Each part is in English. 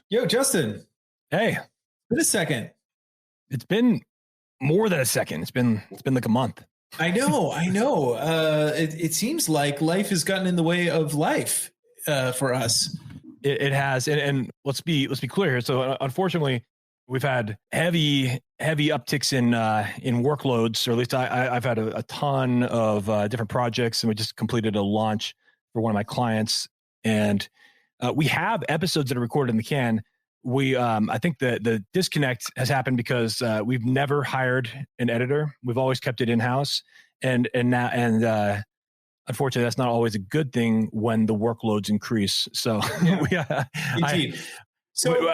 Yo, Justin. Hey, it's been a second. It's been more than a second. It's been like a month. I know. It seems like life has gotten in the way of life for us. It has, and let's be clear here. So unfortunately, we've had heavy upticks in workloads, or at least I've had a ton of different projects, and we just completed a launch for one of my clients, and we have episodes that are recorded in the can. I think the disconnect has happened because we've never hired an editor. We've always kept it in-house, and unfortunately, that's not always a good thing when the workloads increase. So, Indeed. I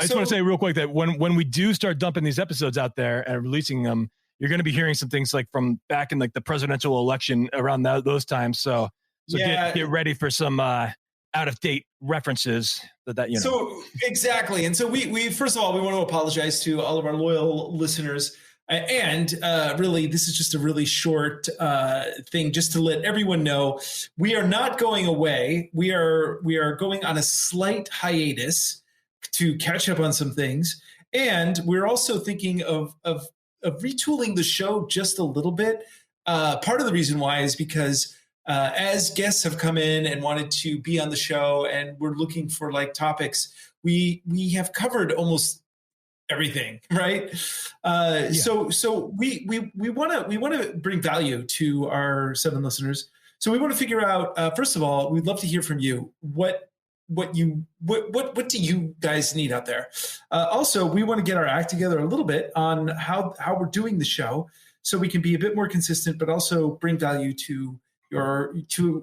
just want to say real quick that when we do start dumping these episodes out there and releasing them, you're going to be hearing some things like from back in like the presidential election around those times. So get ready for some out of date references that you know. So exactly, and so we first of all we want to apologize to all of our loyal listeners. And really, this is just a really short thing, just to let everyone know we are not going away. We are going on a slight hiatus to catch up on some things, and we're also thinking of retooling the show just a little bit. Part of the reason why is because as guests have come in and wanted to be on the show, and we're looking for like topics, we have covered almost everything, right? So we want to bring value to our 7 listeners. So we want to figure out, first of all, we'd love to hear from you. What do you guys need out there? Also, we want to get our act together a little bit on how we're doing the show, so we can be a bit more consistent, but also bring value to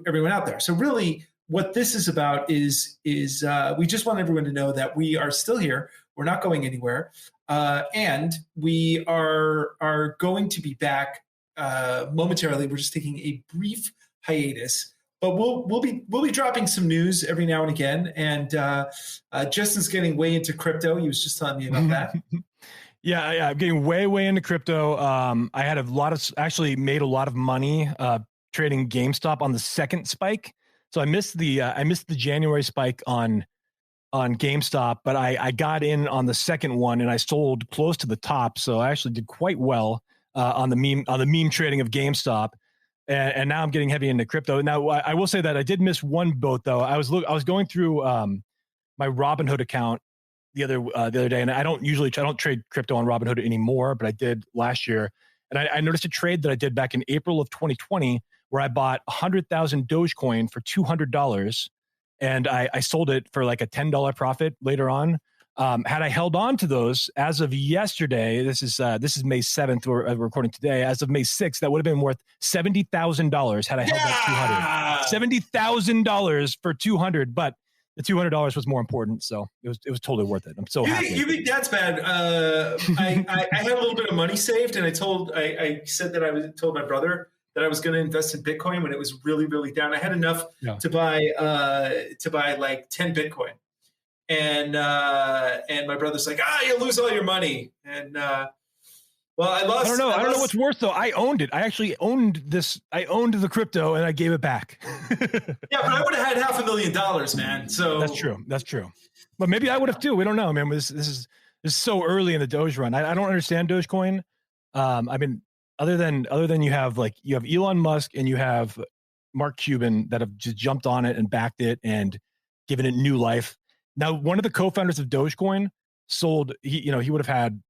everyone out there. So really, what this is about is we just want everyone to know that we are still here. We're not going anywhere, and we are going to be back momentarily. We're just taking a brief hiatus, but we'll be dropping some news every now and again. And Justin's getting way into crypto. He was just telling me about that. Yeah, I'm getting way into crypto. I had actually made a lot of money trading GameStop on the second spike. So I missed the January spike on GameStop, but I got in on the second one and I sold close to the top. So I actually did quite well on the meme trading of GameStop, and now I'm getting heavy into crypto. Now I will say that I did miss one boat though. I was going through my Robinhood account the other day, and I don't trade crypto on Robinhood anymore, but I did last year, and I noticed a trade that I did back in April of 2020 where I bought 100,000 Dogecoin for $200. And I sold it for like a $10 profit later on. Had I held on to those as of yesterday, this is May 7th, we're recording today, as of May 6th, that would have been worth $70,000 had I held that $200. $70,000 for $200, but the $200 was more important, so it was totally worth it. I'm so happy. You think that's bad? I had a little bit of money saved, and I told my brother that I was going to invest in Bitcoin when it was really, really down. I had enough to buy like 10 Bitcoin, and my brother's like, you'll lose all your money. And I lost. I don't know what's worse though. I owned it. I actually owned this. I owned the crypto, and I gave it back. Yeah, but I would have had $500,000, man. So that's true. But maybe I would have too. We don't know, man. This is so early in the Doge run. I don't understand Dogecoin. Other than you have Elon Musk and you have Mark Cuban that have just jumped on it and backed it and given it new life. Now, one of the co-founders of Dogecoin sold, he would have had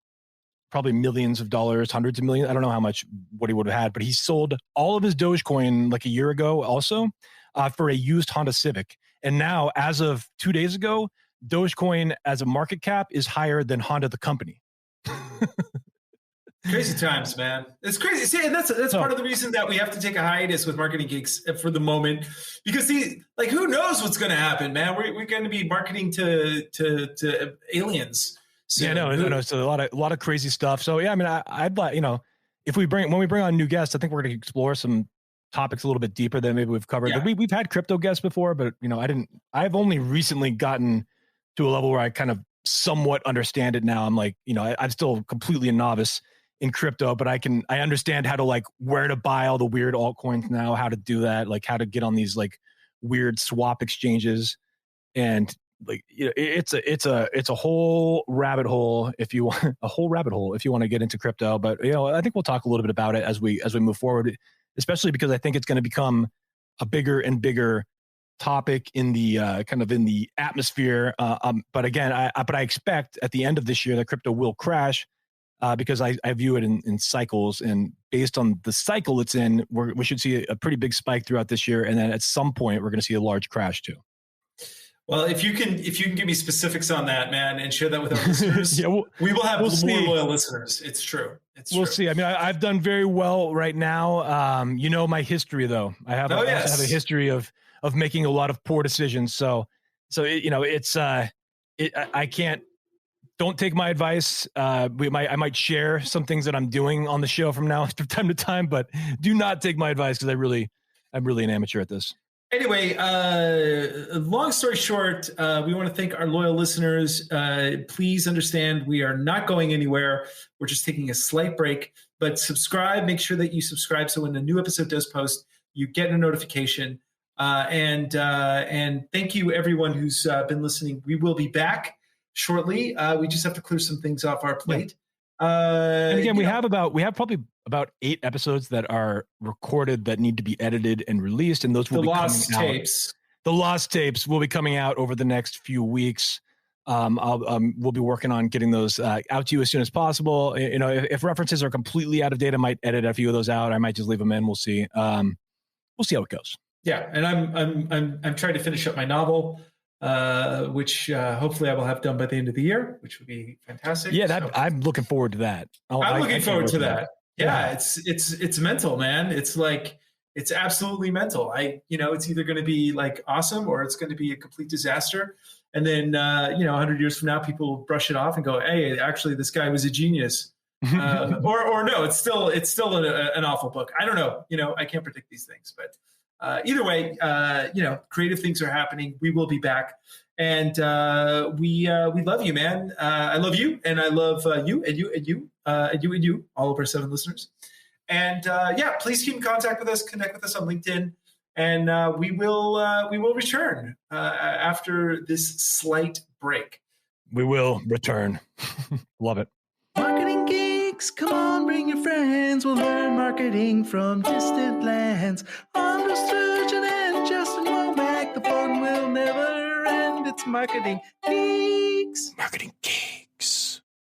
probably millions of dollars, hundreds of millions. I don't know what he would have had, but he sold all of his Dogecoin like a year ago also for a used Honda Civic. And now, as of 2 days ago, Dogecoin as a market cap is higher than Honda the company. Crazy times, man. It's crazy. See, and that's part of the reason that we have to take a hiatus with Marketing Geeks for the moment, because who knows what's going to happen, man? We're going to be marketing to aliens. So, yeah, no. So a lot of crazy stuff. So yeah, I mean, I'd like, when we bring on new guests, I think we're going to explore some topics a little bit deeper than maybe we've covered. Yeah. Like we've had crypto guests before, but I've only recently gotten to a level where I kind of somewhat understand it now. I'm like, I'm still completely a novice in crypto, but I understand how to where to buy all the weird altcoins now, how to do that, like how to get on these like weird swap exchanges. And like, it's a whole rabbit hole if you want to get into crypto. But I think we'll talk a little bit about it as we move forward, especially because I think it's going to become a bigger and bigger topic in the kind of in the atmosphere. But again, I expect at the end of this year that crypto will crash because I view it in cycles, and based on the cycle it's in, we should see a pretty big spike throughout this year, and then at some point we're going to see a large crash too. Well, if you can give me specifics on that, man, and share that with our listeners, we will have more loyal listeners. It's true. We'll see. I mean, I've done very well right now. My history though. I have a history of making a lot of poor decisions. So I can't. Don't take my advice. I might share some things that I'm doing on the show from time to time, but do not take my advice because I'm really an amateur at this. Anyway, long story short, we want to thank our loyal listeners. Please understand we are not going anywhere. We're just taking a slight break, but subscribe. Make sure that you subscribe so when a new episode does post, you get a notification. And thank you everyone who's been listening. We will be back shortly. We just have to clear some things off our plate. And again, we have probably about 8 episodes that are recorded that need to be edited and released, and those will be lost tapes. The lost tapes will be coming out over the next few weeks. We'll be working on getting those out to you as soon as possible. If references are completely out of date, I might edit a few of those out. I might just leave them in. We'll see. We'll see how it goes. Yeah, and I'm trying to finish up my novel, which hopefully I will have done by the end of the year, which would be fantastic. Yeah, I'm looking forward to that. I'm looking forward to that. Yeah, it's mental, man. It's like, it's absolutely mental. It's either going to be like awesome or it's going to be a complete disaster. And then 100 years from now, people will brush it off and go, "Hey, actually, this guy was a genius." Or no, it's still an awful book. I don't know. I can't predict these things, but either way, creative things are happening. We will be back, and we love you, man. I love you, and I love you, and you, and you, and you, and you, all of our 7 listeners. And please keep in contact with us. Connect with us on LinkedIn, and we will return after this slight break. We will return. Love it. Marketing Geeks, come on, bring your friends. We'll learn marketing from distant lands. Andros Sturgeon and Justin Womack, the fun will never end. It's Marketing Geeks. Marketing Geeks.